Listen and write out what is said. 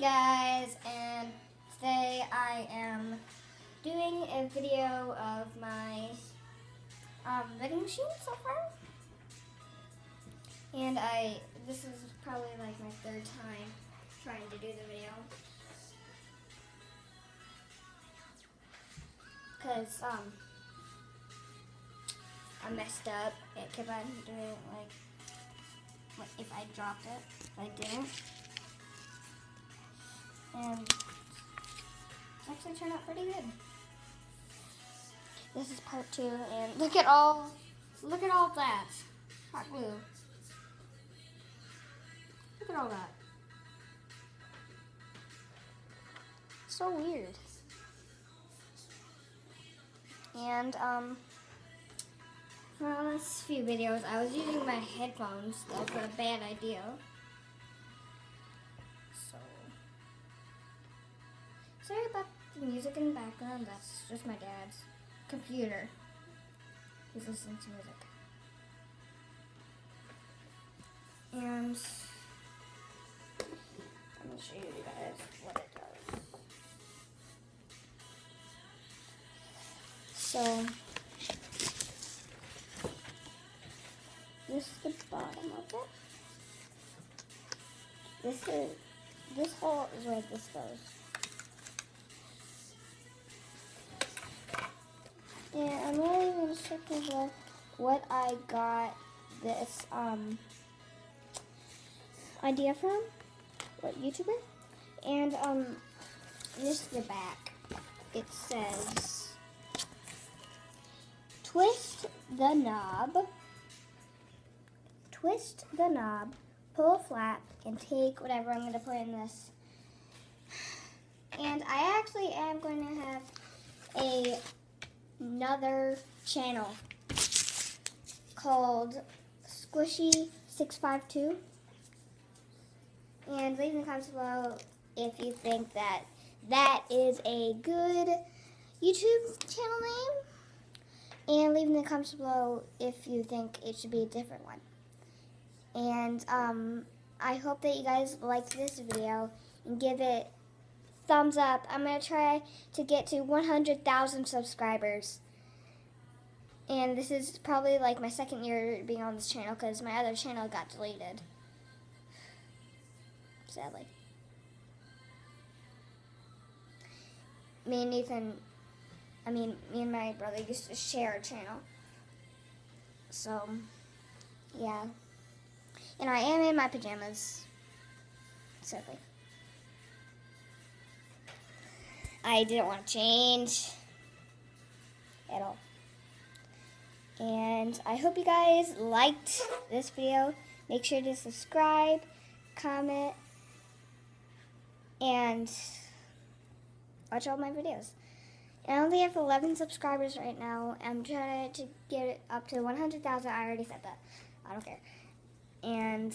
guys, and today I am doing a video of my vending machine so far. And this is probably like my third time trying to do the video. Because I messed up. It kept on doing like if I dropped it, I didn't. And it's actually turned out pretty good. This is part 2, and look at all that hot glue. Look at all that. So weird. And for the last few videos, I was using my headphones. That was a bad idea. So sorry about the music in the background. That's just my dad's computer. He's listening to music. And let me show you guys what it does. So this is the bottom of it. This hole is where this goes. And I'm really going to check over what I got this idea from, what YouTuber, and this is the back. It says, twist the knob, pull a flap, and take whatever I'm going to put in this. And I actually am going to have another channel called Squishy652, and leave in the comments below if you think that is a good YouTube channel name, and leave in the comments below if you think it should be a different one. And I hope that you guys liked this video and give it thumbs up. I'm going to try to get to 100,000 subscribers. And this is probably like my second year being on this channel because my other channel got deleted. Sadly. Me and my brother used to share a channel. So, yeah. And I am in my pajamas. Sadly. I didn't want to change at all. And I hope you guys liked this video. Make sure to subscribe, comment, and watch all my videos. And I only have 11 subscribers right now. I'm trying to get it up to 100,000. I already said that. I don't care. And